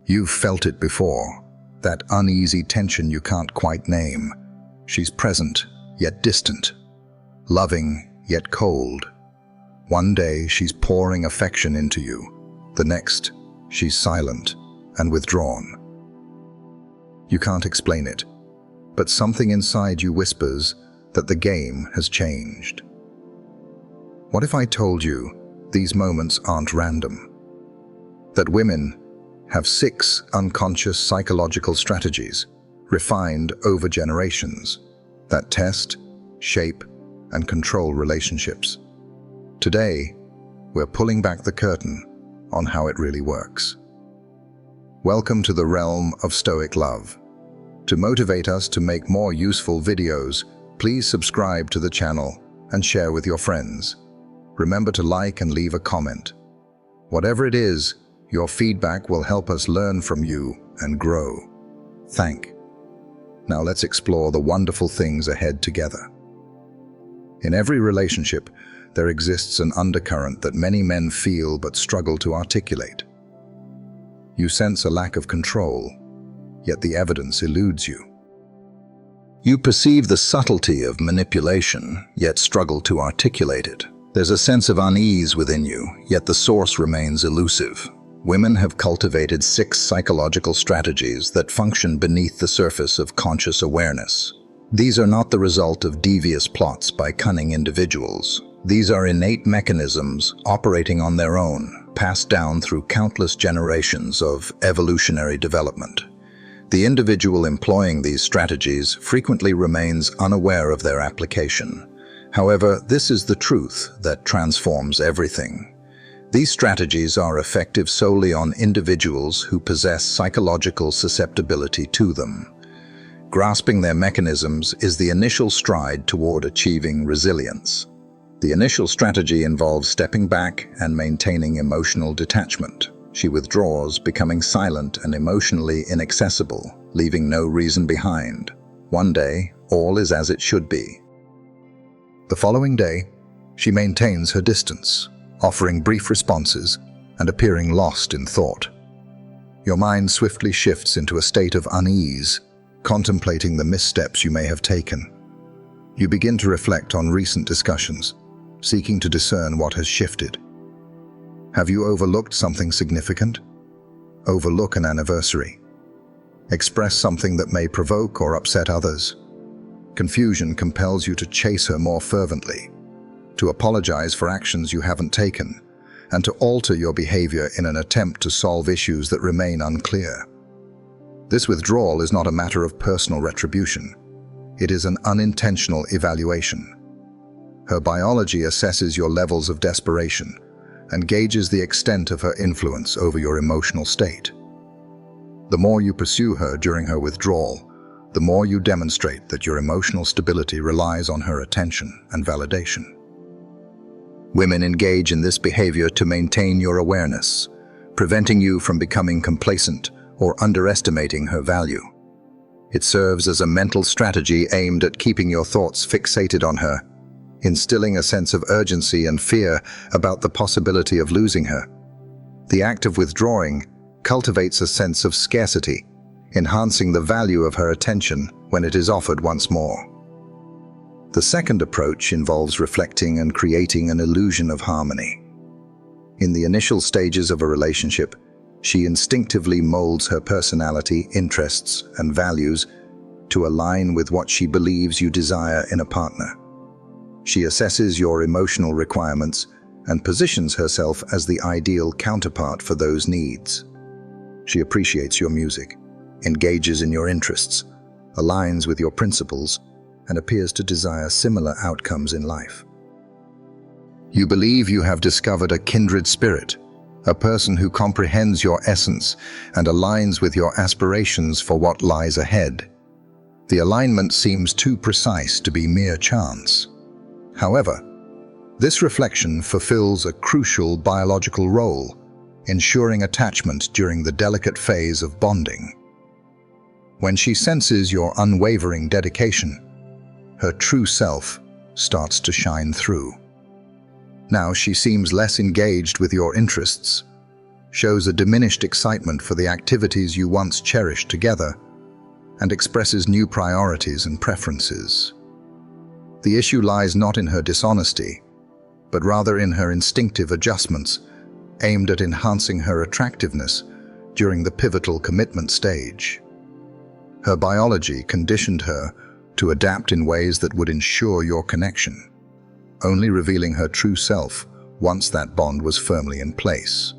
You've felt it before, that uneasy tension you can't quite name. She's present, yet distant. Loving, yet cold. One day she's pouring affection into you. The next, she's silent and withdrawn. You can't explain it, but something inside you whispers that the game has changed. What if I told you these moments aren't random? That women have 6 unconscious psychological strategies, refined over generations, that test, shape, and control relationships. Today, we're pulling back the curtain on how it really works. Welcome to the realm of Stoic love. To motivate us to make more useful videos, please subscribe to the channel and share with your friends. Remember to like and leave a comment. Whatever it is, your feedback will help us learn from you and grow. Now let's explore the wonderful things ahead together. In every relationship, there exists an undercurrent that many men feel but struggle to articulate. You sense a lack of control, yet the evidence eludes you. You perceive the subtlety of manipulation, yet struggle to articulate it. There's a sense of unease within you, yet the source remains elusive. Women have cultivated 6 psychological strategies that function beneath the surface of conscious awareness. These are not the result of devious plots by cunning individuals. These are innate mechanisms operating on their own, passed down through countless generations of evolutionary development. The individual employing these strategies frequently remains unaware of their application. However, this is the truth that transforms everything. These strategies are effective solely on individuals who possess psychological susceptibility to them. Grasping their mechanisms is the initial stride toward achieving resilience. The initial strategy involves stepping back and maintaining emotional detachment. She withdraws, becoming silent and emotionally inaccessible, leaving no reason behind. One day, all is as it should be. The following day, she maintains her distance, offering brief responses and appearing lost in thought. Your mind swiftly shifts into a state of unease, contemplating the missteps you may have taken. You begin to reflect on recent discussions, seeking to discern what has shifted. Have you overlooked something significant? Overlook an anniversary. Express something that may provoke or upset others. Confusion compels you to chase her more fervently, to apologize for actions you haven't taken, and to alter your behavior in an attempt to solve issues that remain unclear. This withdrawal is not a matter of personal retribution. It is an unintentional evaluation. Her biology assesses your levels of desperation and gauges the extent of her influence over your emotional state. The more you pursue her during her withdrawal, the more you demonstrate that your emotional stability relies on her attention and validation. Women engage in this behavior to maintain your awareness, preventing you from becoming complacent or underestimating her value. It serves as a mental strategy aimed at keeping your thoughts fixated on her, instilling a sense of urgency and fear about the possibility of losing her. The act of withdrawing cultivates a sense of scarcity, enhancing the value of her attention when it is offered once more. The second approach involves reflecting and creating an illusion of harmony. In the initial stages of a relationship, she instinctively molds her personality, interests, and values to align with what she believes you desire in a partner. She assesses your emotional requirements and positions herself as the ideal counterpart for those needs. She appreciates your music, engages in your interests, aligns with your principles, and appears to desire similar outcomes in life. You believe you have discovered a kindred spirit, a person who comprehends your essence and aligns with your aspirations for what lies ahead. The alignment seems too precise to be mere chance. However, this reflection fulfills a crucial biological role, ensuring attachment during the delicate phase of bonding. When she senses your unwavering dedication, her true self starts to shine through. Now she seems less engaged with your interests, shows a diminished excitement for the activities you once cherished together, and expresses new priorities and preferences. The issue lies not in her dishonesty, but rather in her instinctive adjustments aimed at enhancing her attractiveness during the pivotal commitment stage. Her biology conditioned her to adapt in ways that would ensure your connection, only revealing her true self once that bond was firmly in place.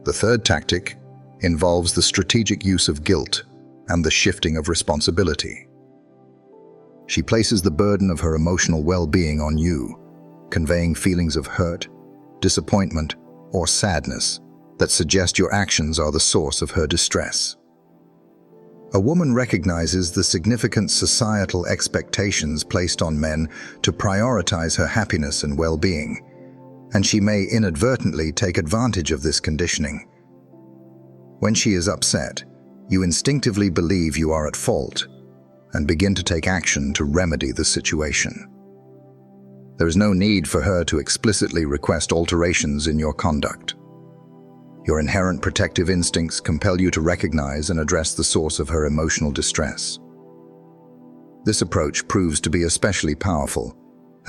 The third tactic involves the strategic use of guilt and the shifting of responsibility. She places the burden of her emotional well-being on you, conveying feelings of hurt, disappointment, or sadness that suggest your actions are the source of her distress. A woman recognizes the significant societal expectations placed on men to prioritize her happiness and well-being, and she may inadvertently take advantage of this conditioning. When she is upset, you instinctively believe you are at fault and begin to take action to remedy the situation. There is no need for her to explicitly request alterations in your conduct. Your inherent protective instincts compel you to recognize and address the source of her emotional distress. This approach proves to be especially powerful,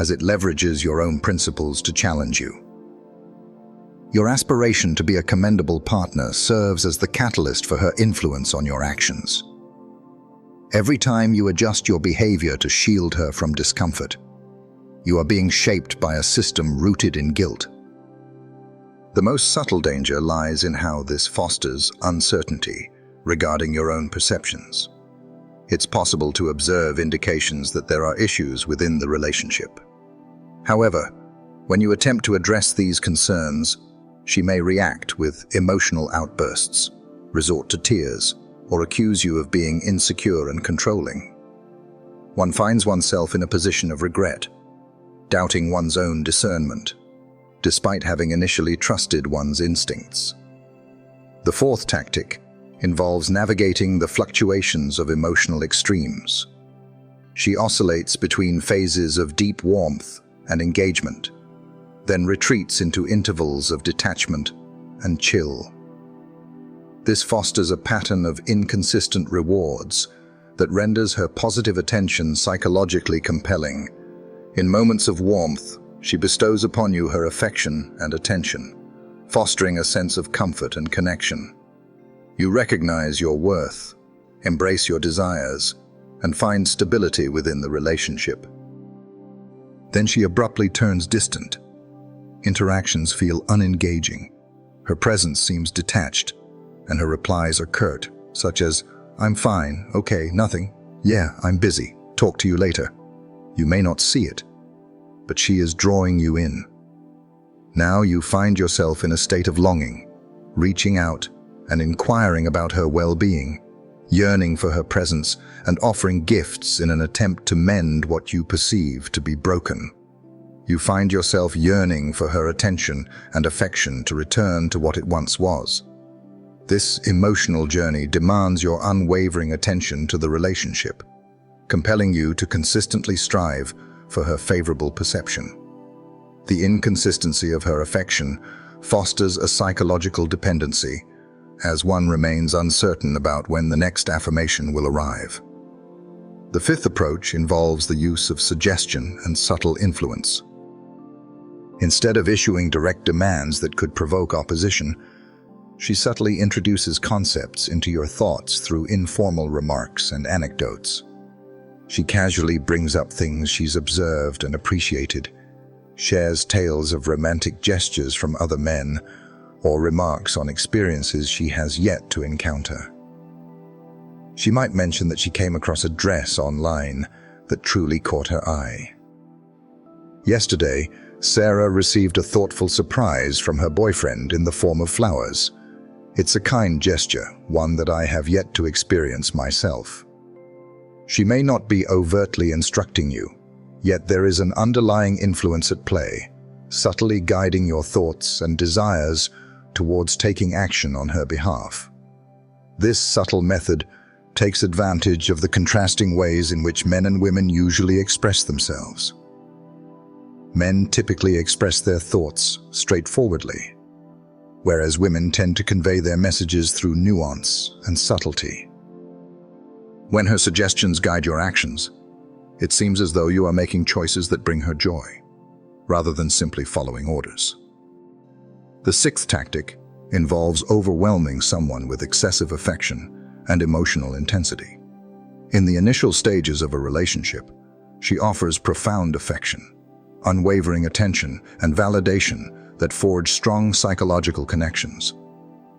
as it leverages your own principles to challenge you. Your aspiration to be a commendable partner serves as the catalyst for her influence on your actions. Every time you adjust your behavior to shield her from discomfort, you are being shaped by a system rooted in guilt. The most subtle danger lies in how this fosters uncertainty regarding your own perceptions. It's possible to observe indications that there are issues within the relationship. However, when you attempt to address these concerns, she may react with emotional outbursts, resort to tears, or accuse you of being insecure and controlling. One finds oneself in a position of regret, doubting one's own discernment, despite having initially trusted one's instincts. The fourth tactic involves navigating the fluctuations of emotional extremes. She oscillates between phases of deep warmth and engagement, then retreats into intervals of detachment and chill. This fosters a pattern of inconsistent rewards that renders her positive attention psychologically compelling. In moments of warmth, she bestows upon you her affection and attention, fostering a sense of comfort and connection. You recognize your worth, embrace your desires, and find stability within the relationship. Then she abruptly turns distant. Interactions feel unengaging. Her presence seems detached, and her replies are curt, such as, "I'm fine, okay, nothing. Yeah, I'm busy. Talk to you later." You may not see it, but she is drawing you in. Now you find yourself in a state of longing, reaching out and inquiring about her well-being, yearning for her presence and offering gifts in an attempt to mend what you perceive to be broken. You find yourself yearning for her attention and affection to return to what it once was. This emotional journey demands your unwavering attention to the relationship, compelling you to consistently strive for her favorable perception. The inconsistency of her affection fosters a psychological dependency, as one remains uncertain about when the next affirmation will arrive. The fifth approach involves the use of suggestion and subtle influence. Instead of issuing direct demands that could provoke opposition, she subtly introduces concepts into your thoughts through informal remarks and anecdotes. She casually brings up things she's observed and appreciated, shares tales of romantic gestures from other men, or remarks on experiences she has yet to encounter. She might mention that she came across a dress online that truly caught her eye. Yesterday, Sarah received a thoughtful surprise from her boyfriend in the form of flowers. It's a kind gesture, one that I have yet to experience myself. She may not be overtly instructing you, yet there is an underlying influence at play, subtly guiding your thoughts and desires towards taking action on her behalf. This subtle method takes advantage of the contrasting ways in which men and women usually express themselves. Men typically express their thoughts straightforwardly, whereas women tend to convey their messages through nuance and subtlety. When her suggestions guide your actions, it seems as though you are making choices that bring her joy, rather than simply following orders. The sixth tactic involves overwhelming someone with excessive affection and emotional intensity. In the initial stages of a relationship, she offers profound affection, unwavering attention, and validation that forge strong psychological connections.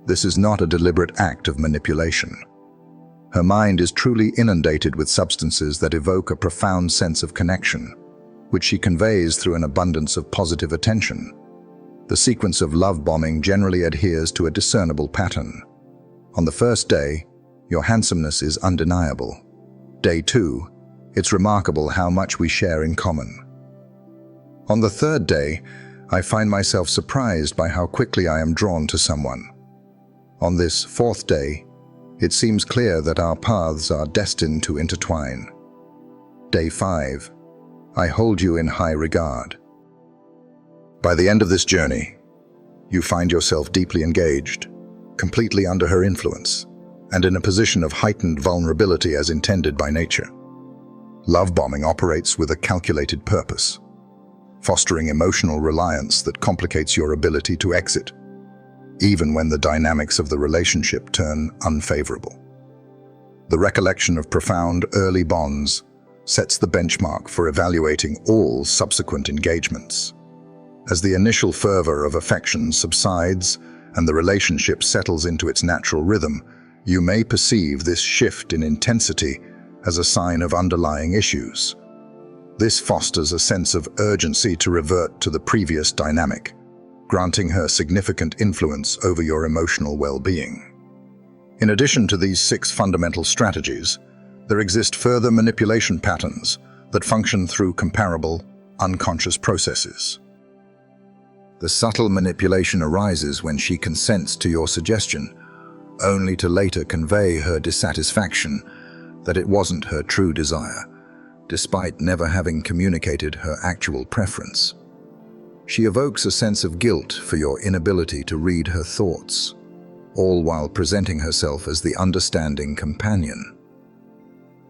This is not a deliberate act of manipulation. Her mind is truly inundated with substances that evoke a profound sense of connection, which she conveys through an abundance of positive attention. The sequence of love bombing generally adheres to a discernible pattern. On the first day, your handsomeness is undeniable. Day 2, it's remarkable how much we share in common. On the third day, I find myself surprised by how quickly I am drawn to someone. On this fourth day, it seems clear that our paths are destined to intertwine. Day 5, I hold you in high regard. By the end of this journey, you find yourself deeply engaged, completely under her influence, and in a position of heightened vulnerability as intended by nature. Love bombing operates with a calculated purpose, fostering emotional reliance that complicates your ability to exit, even when the dynamics of the relationship turn unfavorable. The recollection of profound early bonds sets the benchmark for evaluating all subsequent engagements. As the initial fervor of affection subsides and the relationship settles into its natural rhythm, you may perceive this shift in intensity as a sign of underlying issues. This fosters a sense of urgency to revert to the previous dynamic, granting her significant influence over your emotional well-being. In addition to these 6 fundamental strategies, there exist further manipulation patterns that function through comparable, unconscious processes. The subtle manipulation arises when she consents to your suggestion, only to later convey her dissatisfaction that it wasn't her true desire, despite never having communicated her actual preference. She evokes a sense of guilt for your inability to read her thoughts, all while presenting herself as the understanding companion.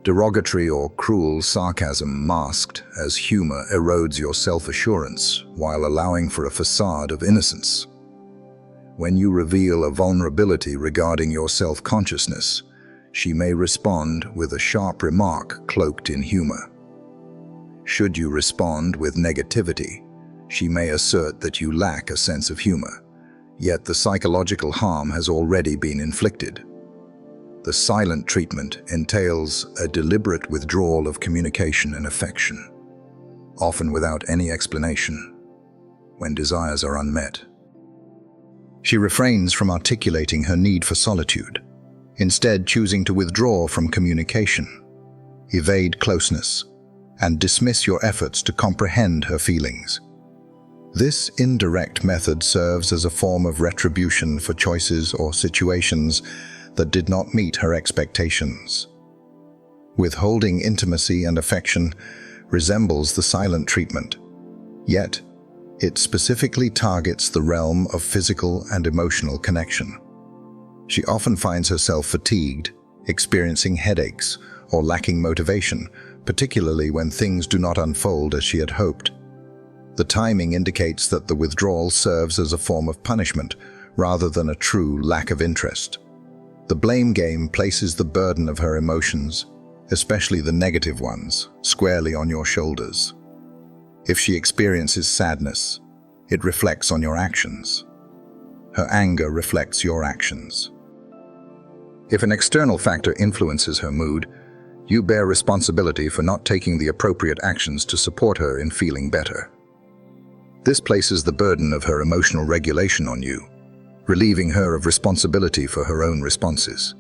Derogatory or cruel sarcasm masked as humor erodes your self-assurance while allowing for a facade of innocence. When you reveal a vulnerability regarding your self-consciousness, she may respond with a sharp remark cloaked in humor. Should you respond with negativity, she may assert that you lack a sense of humor, yet the psychological harm has already been inflicted. The silent treatment entails a deliberate withdrawal of communication and affection, often without any explanation, when desires are unmet. She refrains from articulating her need for solitude, instead choosing to withdraw from communication, evade closeness, and dismiss your efforts to comprehend her feelings. This indirect method serves as a form of retribution for choices or situations that did not meet her expectations. Withholding intimacy and affection resembles the silent treatment, yet it specifically targets the realm of physical and emotional connection. She often finds herself fatigued, experiencing headaches, or lacking motivation, particularly when things do not unfold as she had hoped. The timing indicates that the withdrawal serves as a form of punishment rather than a true lack of interest. The blame game places the burden of her emotions, especially the negative ones, squarely on your shoulders. If she experiences sadness, it reflects on your actions. Her anger reflects your actions. If an external factor influences her mood, you bear responsibility for not taking the appropriate actions to support her in feeling better. This places the burden of her emotional regulation on you, relieving her of responsibility for her own responses.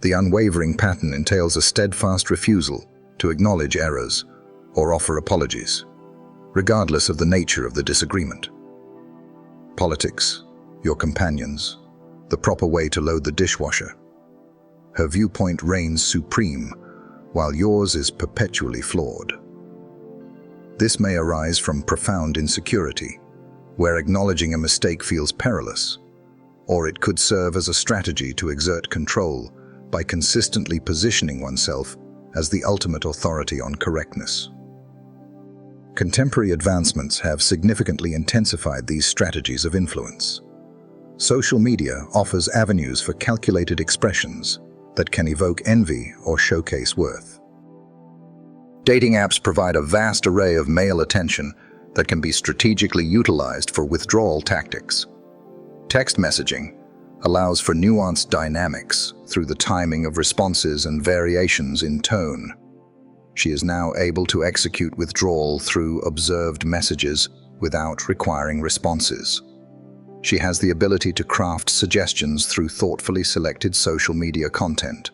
The unwavering pattern entails a steadfast refusal to acknowledge errors or offer apologies, regardless of the nature of the disagreement. Politics, your companions, the proper way to load the dishwasher. Her viewpoint reigns supreme, while yours is perpetually flawed. This may arise from profound insecurity, where acknowledging a mistake feels perilous, or it could serve as a strategy to exert control by consistently positioning oneself as the ultimate authority on correctness. Contemporary advancements have significantly intensified these strategies of influence. Social media offers avenues for calculated expressions that can evoke envy or showcase worth. Dating apps provide a vast array of male attention that can be strategically utilized for withdrawal tactics. Text messaging allows for nuanced dynamics through the timing of responses and variations in tone. She is now able to execute withdrawal through observed messages without requiring responses. She has the ability to craft suggestions through thoughtfully selected social media content.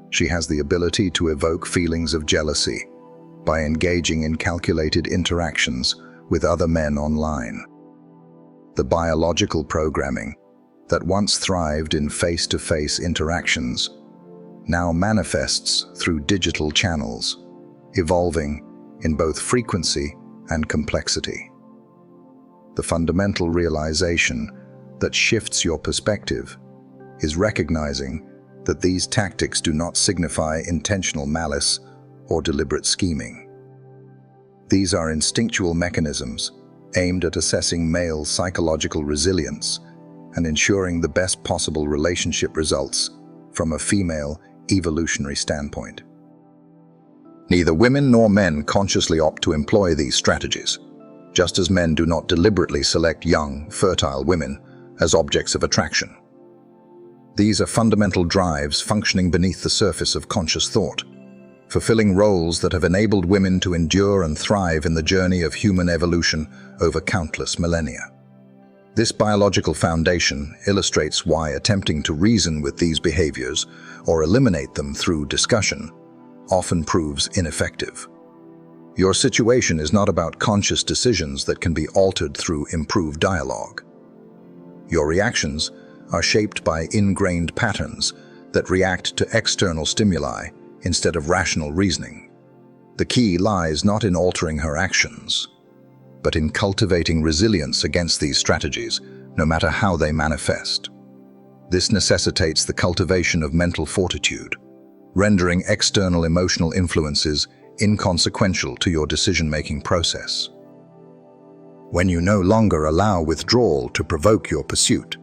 She has the ability to evoke feelings of jealousy by engaging in calculated interactions with other men online. The biological programming that once thrived in face-to-face interactions now manifests through digital channels, evolving in both frequency and complexity. The fundamental realization that shifts your perspective is recognizing that these tactics do not signify intentional malice or deliberate scheming. These are instinctual mechanisms aimed at assessing male psychological resilience and ensuring the best possible relationship results from a female evolutionary standpoint. Neither women nor men consciously opt to employ these strategies, just as men do not deliberately select young, fertile women as objects of attraction. These are fundamental drives functioning beneath the surface of conscious thought, fulfilling roles that have enabled women to endure and thrive in the journey of human evolution over countless millennia. This biological foundation illustrates why attempting to reason with these behaviors or eliminate them through discussion often proves ineffective. Your situation is not about conscious decisions that can be altered through improved dialogue. Your reactions are shaped by ingrained patterns that react to external stimuli instead of rational reasoning. The key lies not in altering her actions, but in cultivating resilience against these strategies, no matter how they manifest. This necessitates the cultivation of mental fortitude, rendering external emotional influences inconsequential to your decision-making process. When you no longer allow withdrawal to provoke your pursuit,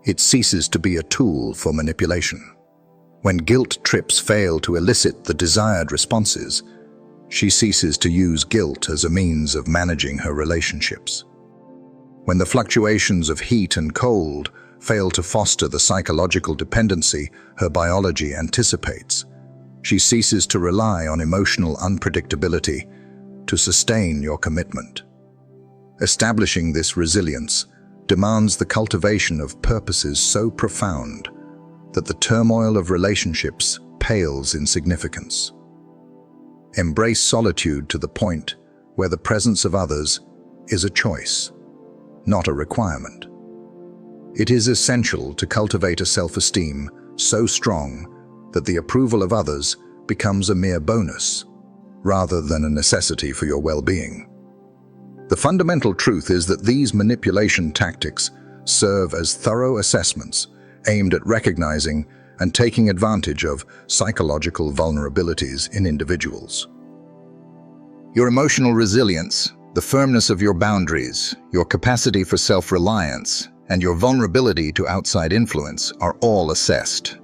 it ceases to be a tool for manipulation. When guilt trips fail to elicit the desired responses, she ceases to use guilt as a means of managing her relationships. When the fluctuations of heat and cold fail to foster the psychological dependency her biology anticipates, she ceases to rely on emotional unpredictability to sustain your commitment. Establishing this resilience demands the cultivation of purposes so profound that the turmoil of relationships pales in significance. Embrace solitude to the point where the presence of others is a choice, not a requirement. It is essential to cultivate a self-esteem so strong that the approval of others becomes a mere bonus, rather than a necessity for your well-being. The fundamental truth is that these manipulation tactics serve as thorough assessments aimed at recognizing and taking advantage of psychological vulnerabilities in individuals. Your emotional resilience, the firmness of your boundaries, your capacity for self-reliance, and your vulnerability to outside influence are all assessed.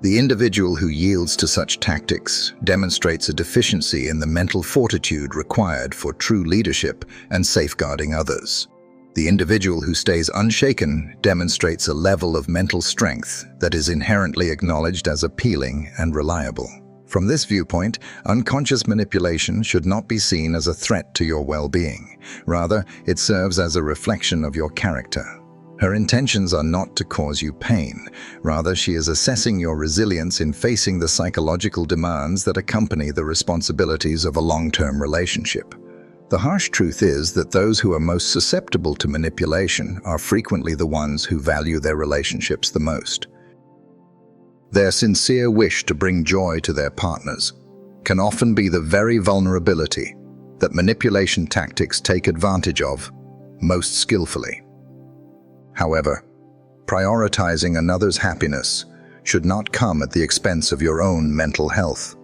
The individual who yields to such tactics demonstrates a deficiency in the mental fortitude required for true leadership and safeguarding others. The individual who stays unshaken demonstrates a level of mental strength that is inherently acknowledged as appealing and reliable. From this viewpoint, unconscious manipulation should not be seen as a threat to your well-being. Rather, it serves as a reflection of your character. Her intentions are not to cause you pain. Rather, she is assessing your resilience in facing the psychological demands that accompany the responsibilities of a long-term relationship. The harsh truth is that those who are most susceptible to manipulation are frequently the ones who value their relationships the most. Their sincere wish to bring joy to their partners can often be the very vulnerability that manipulation tactics take advantage of most skillfully. However, prioritizing another's happiness should not come at the expense of your own mental health.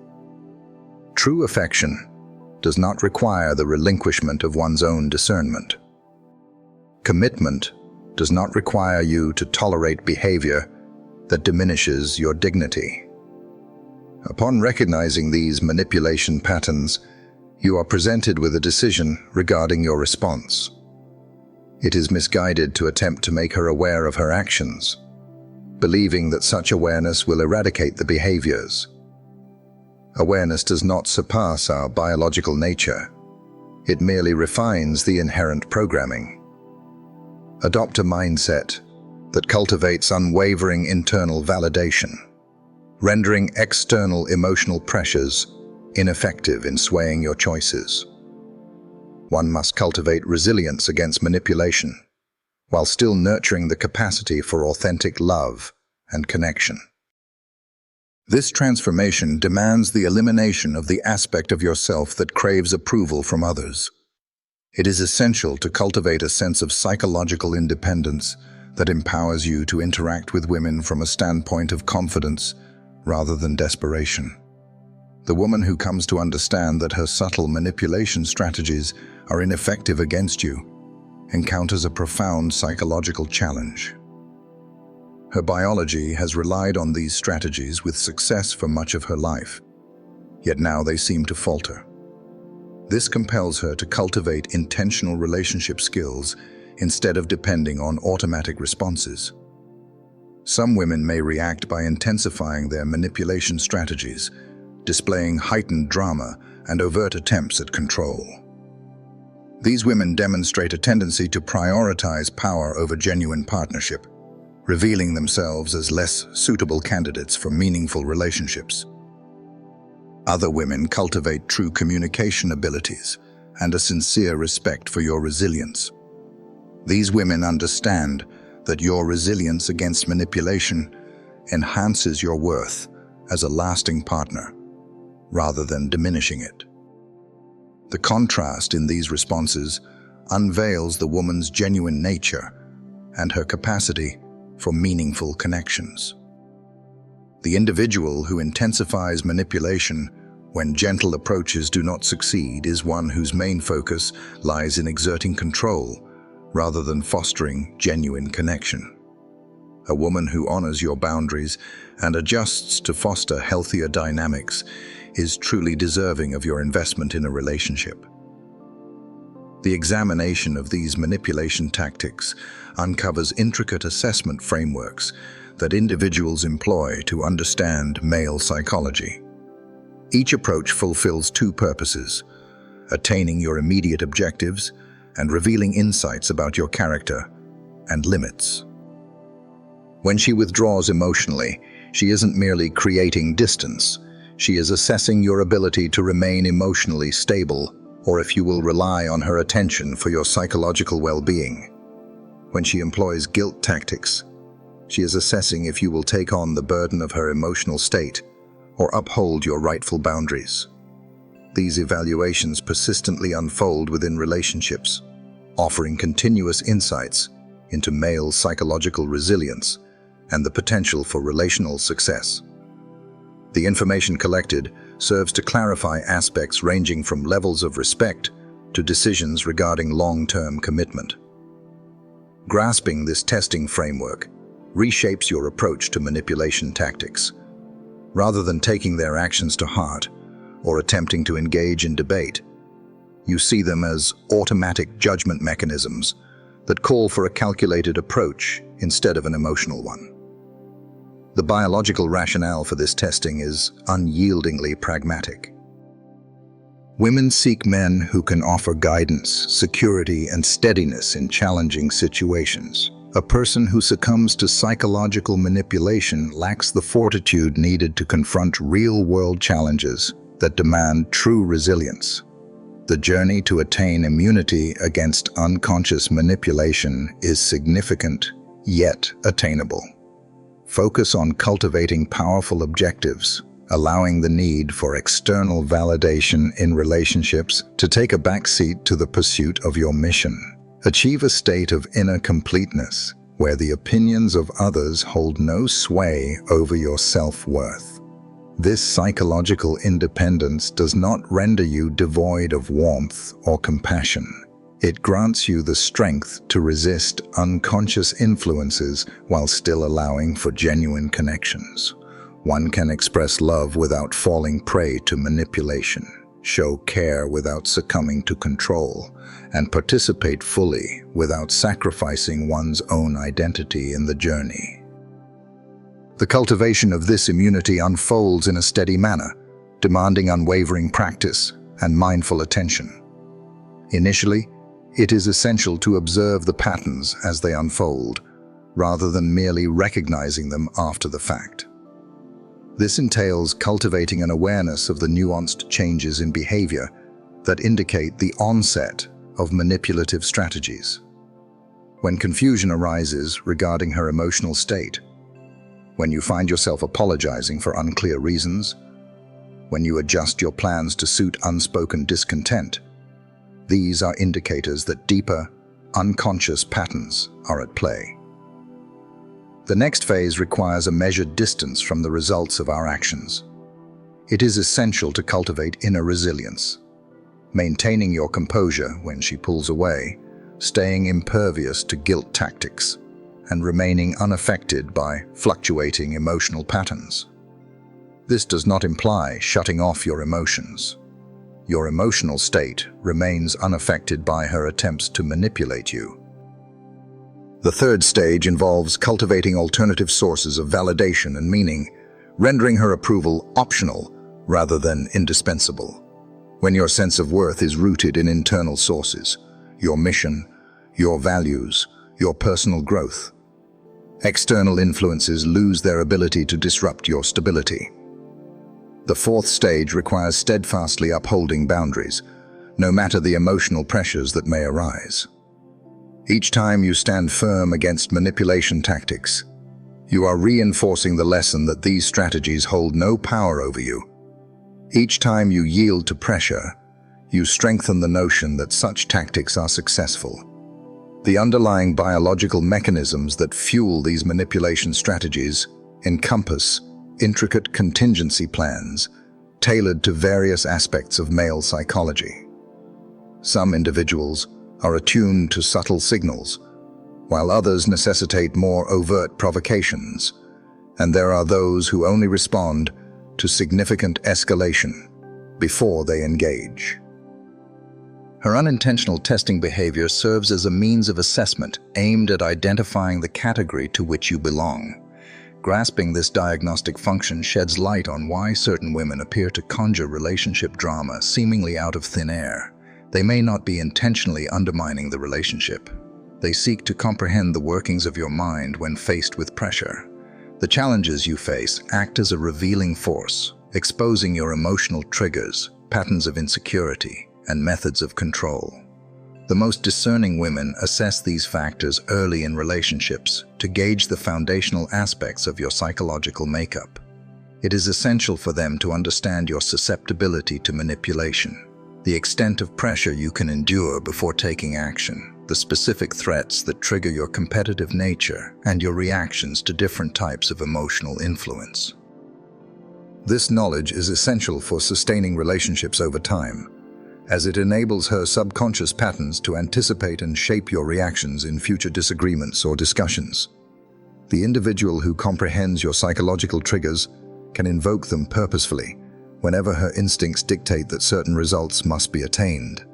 True affection does not require the relinquishment of one's own discernment. Commitment does not require you to tolerate behavior that diminishes your dignity. Upon recognizing these manipulation patterns, you are presented with a decision regarding your response. It is misguided to attempt to make her aware of her actions, believing that such awareness will eradicate the behaviors. Awareness does not surpass our biological nature. It merely refines the inherent programming. Adopt a mindset that cultivates unwavering internal validation, rendering external emotional pressures ineffective in swaying your choices. One must cultivate resilience against manipulation, while still nurturing the capacity for authentic love and connection. This transformation demands the elimination of the aspect of yourself that craves approval from others. It is essential to cultivate a sense of psychological independence that empowers you to interact with women from a standpoint of confidence rather than desperation. The woman who comes to understand that her subtle manipulation strategies are ineffective against you encounters a profound psychological challenge. Her biology has relied on these strategies with success for much of her life, yet now they seem to falter. This compels her to cultivate intentional relationship skills instead of depending on automatic responses. Some women may react by intensifying their manipulation strategies, displaying heightened drama and overt attempts at control. These women demonstrate a tendency to prioritize power over genuine partnership, revealing themselves as less suitable candidates for meaningful relationships. Other women cultivate true communication abilities and a sincere respect for your resilience. These women understand that your resilience against manipulation enhances your worth as a lasting partner, rather than diminishing it. The contrast in these responses unveils the woman's genuine nature and her capacity for meaningful connections. The individual who intensifies manipulation when gentle approaches do not succeed is one whose main focus lies in exerting control rather than fostering genuine connection. A woman who honors your boundaries and adjusts to foster healthier dynamics is truly deserving of your investment in a relationship. The examination of these manipulation tactics uncovers intricate assessment frameworks that individuals employ to understand male psychology. Each approach fulfills two purposes: attaining your immediate objectives and revealing insights about your character and limits. When she withdraws emotionally, she isn't merely creating distance. She is assessing your ability to remain emotionally stable, or if you will rely on her attention for your psychological well-being. When she employs guilt tactics, she is assessing if you will take on the burden of her emotional state or uphold your rightful boundaries. These evaluations persistently unfold within relationships, offering continuous insights into male psychological resilience and the potential for relational success. The information collected serves to clarify aspects ranging from levels of respect to decisions regarding long-term commitment. Grasping this testing framework reshapes your approach to manipulation tactics. Rather than taking their actions to heart or attempting to engage in debate, you see them as automatic judgment mechanisms that call for a calculated approach instead of an emotional one. The biological rationale for this testing is unyieldingly pragmatic. Women seek men who can offer guidance, security, and steadiness in challenging situations. A person who succumbs to psychological manipulation lacks the fortitude needed to confront real-world challenges that demand true resilience. The journey to attain immunity against unconscious manipulation is significant, yet attainable. Focus on cultivating powerful objectives, allowing the need for external validation in relationships to take a backseat to the pursuit of your mission. Achieve a state of inner completeness where the opinions of others hold no sway over your self-worth. This psychological independence does not render you devoid of warmth or compassion. It grants you the strength to resist unconscious influences while still allowing for genuine connections. One can express love without falling prey to manipulation, show care without succumbing to control, and participate fully without sacrificing one's own identity in the journey. The cultivation of this immunity unfolds in a steady manner, demanding unwavering practice and mindful attention. Initially, it is essential to observe the patterns as they unfold, rather than merely recognizing them after the fact. This entails cultivating an awareness of the nuanced changes in behavior that indicate the onset of manipulative strategies. When confusion arises regarding her emotional state, when you find yourself apologizing for unclear reasons, when you adjust your plans to suit unspoken discontent, these are indicators that deeper, unconscious patterns are at play. The next phase requires a measured distance from the results of our actions. It is essential to cultivate inner resilience, maintaining your composure when she pulls away, staying impervious to guilt tactics, and remaining unaffected by fluctuating emotional patterns. This does not imply shutting off your emotions. Your emotional state remains unaffected by her attempts to manipulate you. The third stage involves cultivating alternative sources of validation and meaning, rendering her approval optional rather than indispensable. When your sense of worth is rooted in internal sources, your mission, your values, your personal growth, external influences lose their ability to disrupt your stability. The fourth stage requires steadfastly upholding boundaries, no matter the emotional pressures that may arise. Each time you stand firm against manipulation tactics, you are reinforcing the lesson that these strategies hold no power over you. Each time you yield to pressure, you strengthen the notion that such tactics are successful. The underlying biological mechanisms that fuel these manipulation strategies encompass intricate contingency plans tailored to various aspects of male psychology. Some individuals are attuned to subtle signals, while others necessitate more overt provocations, and there are those who only respond to significant escalation before they engage. Her unintentional testing behavior serves as a means of assessment aimed at identifying the category to which you belong. Grasping this diagnostic function sheds light on why certain women appear to conjure relationship drama seemingly out of thin air. They may not be intentionally undermining the relationship. They seek to comprehend the workings of your mind when faced with pressure. The challenges you face act as a revealing force, exposing your emotional triggers, patterns of insecurity, and methods of control. The most discerning women assess these factors early in relationships to gauge the foundational aspects of your psychological makeup. It is essential for them to understand your susceptibility to manipulation, the extent of pressure you can endure before taking action, the specific threats that trigger your competitive nature, and your reactions to different types of emotional influence. This knowledge is essential for sustaining relationships over time, as it enables her subconscious patterns to anticipate and shape your reactions in future disagreements or discussions. The individual who comprehends your psychological triggers can invoke them purposefully whenever her instincts dictate that certain results must be attained.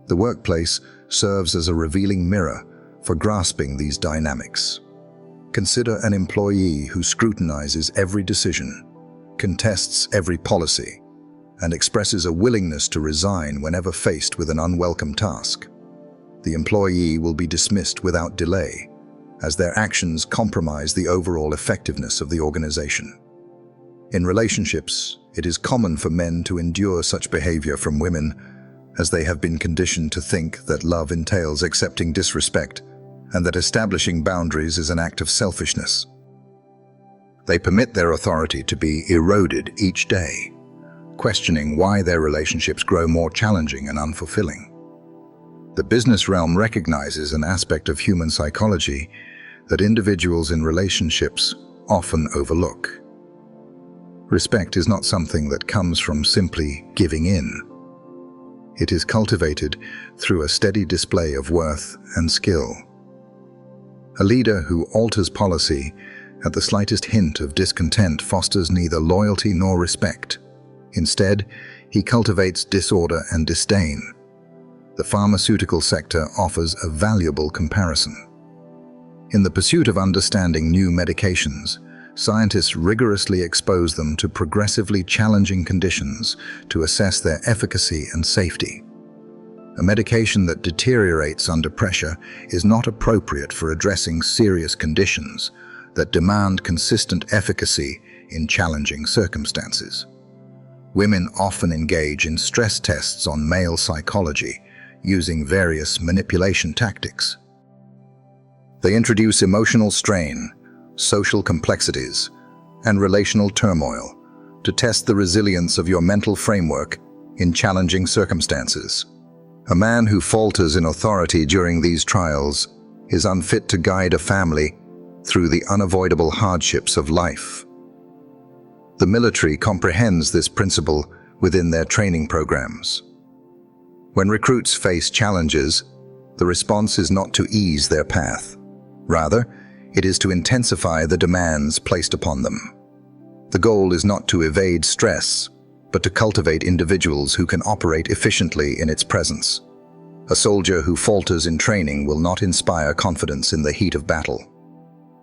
The workplace serves as a revealing mirror for grasping these dynamics. Consider an employee who scrutinizes every decision, contests every policy, and expresses a willingness to resign whenever faced with an unwelcome task. The employee will be dismissed without delay, as their actions compromise the overall effectiveness of the organization. In relationships, it is common for men to endure such behavior from women, as they have been conditioned to think that love entails accepting disrespect and that establishing boundaries is an act of selfishness. They permit their authority to be eroded each day, questioning why their relationships grow more challenging and unfulfilling. The business realm recognizes an aspect of human psychology that individuals in relationships often overlook. Respect is not something that comes from simply giving in. It is cultivated through a steady display of worth and skill. A leader who alters policy at the slightest hint of discontent fosters neither loyalty nor respect. Instead, he cultivates disorder and disdain. The pharmaceutical sector offers a valuable comparison. In the pursuit of understanding new medications, scientists rigorously expose them to progressively challenging conditions to assess their efficacy and safety. A medication that deteriorates under pressure is not appropriate for addressing serious conditions that demand consistent efficacy in challenging circumstances. Women often engage in stress tests on male psychology using various manipulation tactics. They introduce emotional strain, social complexities, and relational turmoil to test the resilience of your mental framework in challenging circumstances. A man who falters in authority during these trials is unfit to guide a family through the unavoidable hardships of life. The military comprehends this principle within their training programs. When recruits face challenges, the response is not to ease their path. Rather, it is to intensify the demands placed upon them. The goal is not to evade stress, but to cultivate individuals who can operate efficiently in its presence. A soldier who falters in training will not inspire confidence in the heat of battle.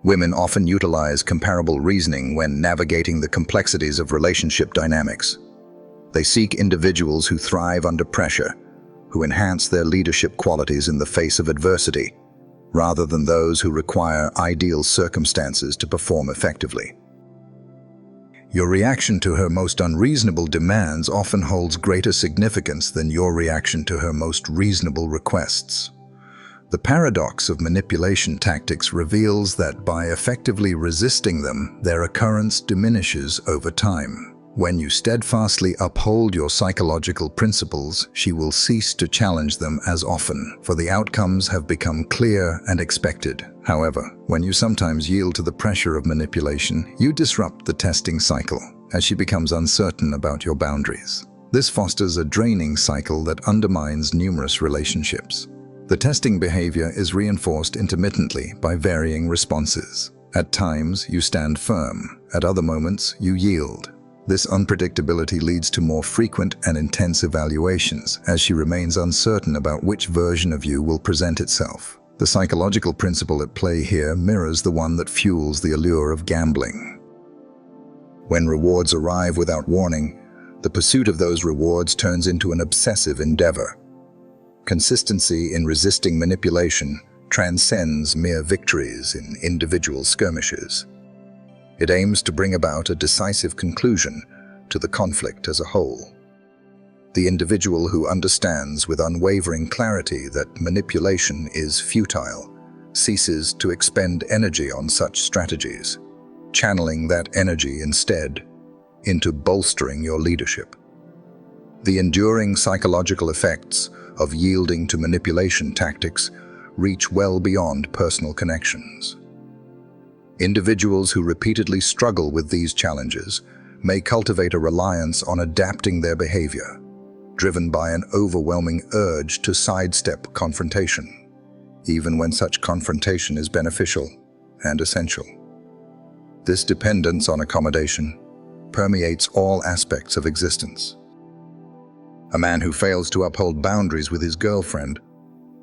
Women often utilize comparable reasoning when navigating the complexities of relationship dynamics. They seek individuals who thrive under pressure, who enhance their leadership qualities in the face of adversity, rather than those who require ideal circumstances to perform effectively. Your reaction to her most unreasonable demands often holds greater significance than your reaction to her most reasonable requests. The paradox of manipulation tactics reveals that by effectively resisting them, their occurrence diminishes over time. When you steadfastly uphold your psychological principles, she will cease to challenge them as often, for the outcomes have become clear and expected. However, when you sometimes yield to the pressure of manipulation, you disrupt the testing cycle as she becomes uncertain about your boundaries. This fosters a draining cycle that undermines numerous relationships. The testing behavior is reinforced intermittently by varying responses. At times, you stand firm. At other moments, you yield. This unpredictability leads to more frequent and intense evaluations, as she remains uncertain about which version of you will present itself. The psychological principle at play here mirrors the one that fuels the allure of gambling. When rewards arrive without warning, the pursuit of those rewards turns into an obsessive endeavor. Consistency in resisting manipulation transcends mere victories in individual skirmishes. It aims to bring about a decisive conclusion to the conflict as a whole. The individual who understands with unwavering clarity that manipulation is futile ceases to expend energy on such strategies, channeling that energy instead into bolstering your leadership. The enduring psychological effects of yielding to manipulation tactics reach well beyond personal connections. Individuals who repeatedly struggle with these challenges may cultivate a reliance on adapting their behavior, driven by an overwhelming urge to sidestep confrontation, even when such confrontation is beneficial and essential. This dependence on accommodation permeates all aspects of existence. A man who fails to uphold boundaries with his girlfriend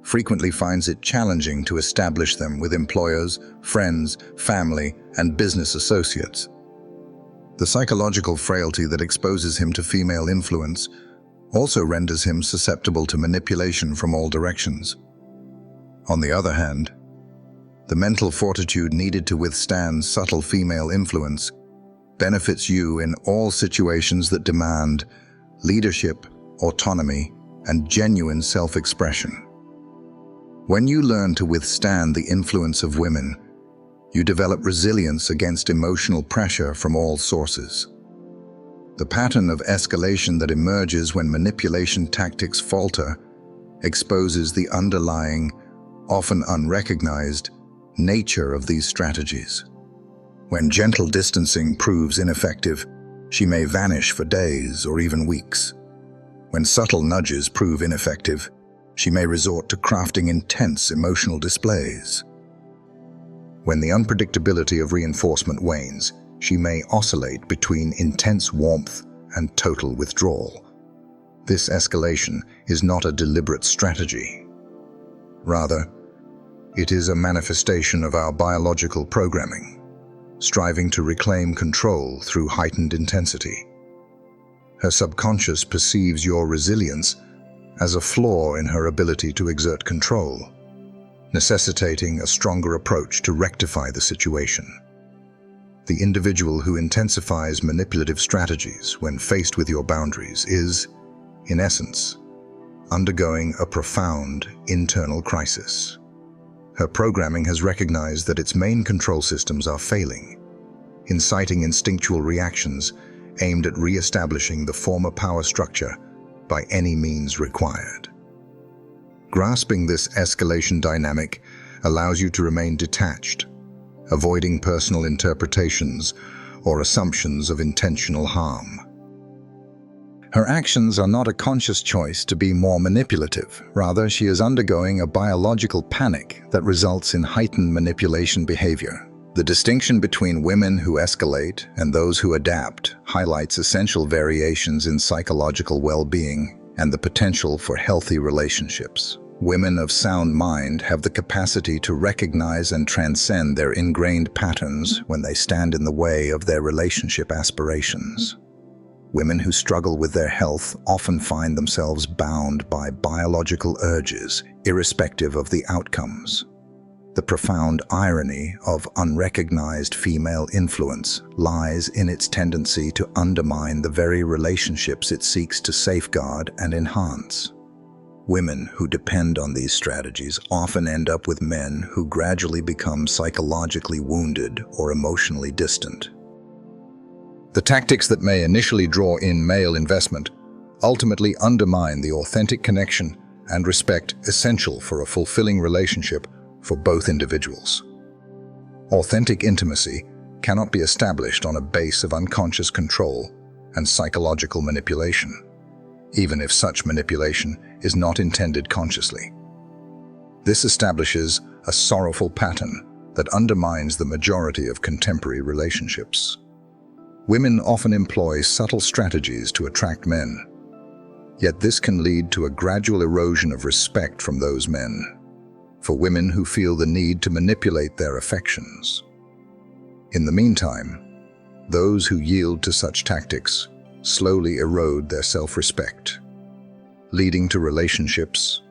frequently finds it challenging to establish them with employers, friends, family, and business associates. The psychological frailty that exposes him to female influence also renders him susceptible to manipulation from all directions. On the other hand, the mental fortitude needed to withstand subtle female influence benefits you in all situations that demand leadership, autonomy, and genuine self-expression. When you learn to withstand the influence of women, you develop resilience against emotional pressure from all sources. The pattern of escalation that emerges when manipulation tactics falter exposes the underlying, often unrecognized, nature of these strategies. When gentle distancing proves ineffective, she may vanish for days or even weeks. When subtle nudges prove ineffective, she may resort to crafting intense emotional displays. When the unpredictability of reinforcement wanes, she may oscillate between intense warmth and total withdrawal. This escalation is not a deliberate strategy. Rather, it is a manifestation of our biological programming, striving to reclaim control through heightened intensity. Her subconscious perceives your resilience as a flaw in her ability to exert control, necessitating a stronger approach to rectify the situation. The individual who intensifies manipulative strategies when faced with your boundaries is, in essence, undergoing a profound internal crisis. Her programming has recognized that its main control systems are failing, inciting instinctual reactions aimed at re-establishing the former power structure by any means required. Grasping this escalation dynamic allows you to remain detached, avoiding personal interpretations or assumptions of intentional harm. Her actions are not a conscious choice to be more manipulative. Rather, she is undergoing a biological panic that results in heightened manipulation behavior. The distinction between women who escalate and those who adapt highlights essential variations in psychological well-being and the potential for healthy relationships. Women of sound mind have the capacity to recognize and transcend their ingrained patterns when they stand in the way of their relationship aspirations. Women who struggle with their health often find themselves bound by biological urges, irrespective of the outcomes. The profound irony of unrecognized female influence lies in its tendency to undermine the very relationships it seeks to safeguard and enhance. Women who depend on these strategies often end up with men who gradually become psychologically wounded or emotionally distant. The tactics that may initially draw in male investment ultimately undermine the authentic connection and respect essential for a fulfilling relationship for both individuals. Authentic intimacy cannot be established on a base of unconscious control and psychological manipulation, even if such manipulation is not intended consciously. This establishes a sorrowful pattern that undermines the majority of contemporary relationships. Women often employ subtle strategies to attract men, yet this can lead to a gradual erosion of respect from those men, for women who feel the need to manipulate their affections. In the meantime, those who yield to such tactics slowly erode their self-respect, leading to relationships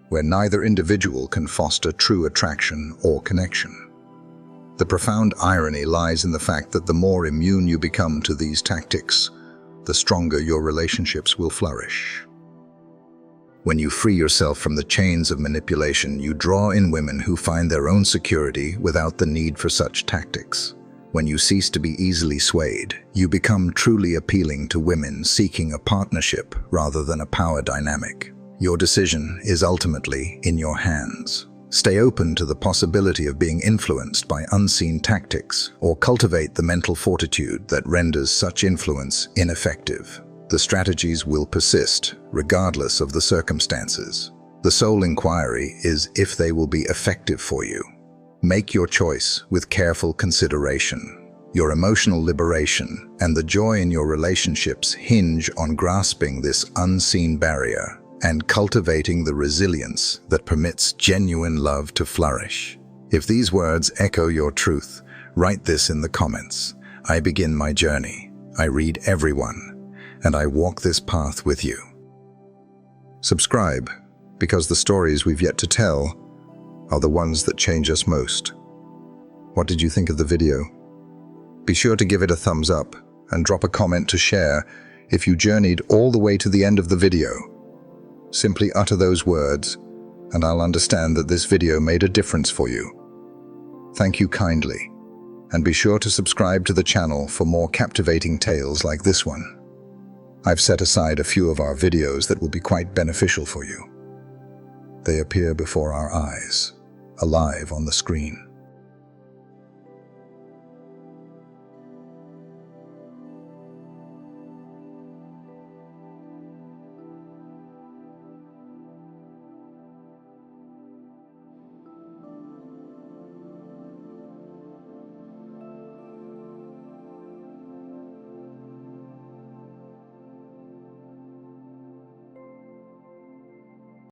where neither individual can foster true attraction or connection. The profound irony lies in the fact that the more immune you become to these tactics, the stronger your relationships will flourish. When you free yourself from the chains of manipulation, you draw in women who find their own security without the need for such tactics. When you cease to be easily swayed, you become truly appealing to women seeking a partnership rather than a power dynamic. Your decision is ultimately in your hands. Stay open to the possibility of being influenced by unseen tactics, or cultivate the mental fortitude that renders such influence ineffective. The strategies will persist, regardless of the circumstances. The sole inquiry is if they will be effective for you. Make your choice with careful consideration. Your emotional liberation and the joy in your relationships hinge on grasping this unseen barrier and cultivating the resilience that permits genuine love to flourish. If these words echo your truth, write this in the comments. I begin my journey. I read everyone, and I walk this path with you. Subscribe, because the stories we've yet to tell are the ones that change us most. What did you think of the video? Be sure to give it a thumbs up and drop a comment to share if you journeyed all the way to the end of the video. Simply utter those words, and I'll understand that this video made a difference for you. Thank you kindly, and be sure to subscribe to the channel for more captivating tales like this one. I've set aside a few of our videos that will be quite beneficial for you. They appear before our eyes, alive on the screen.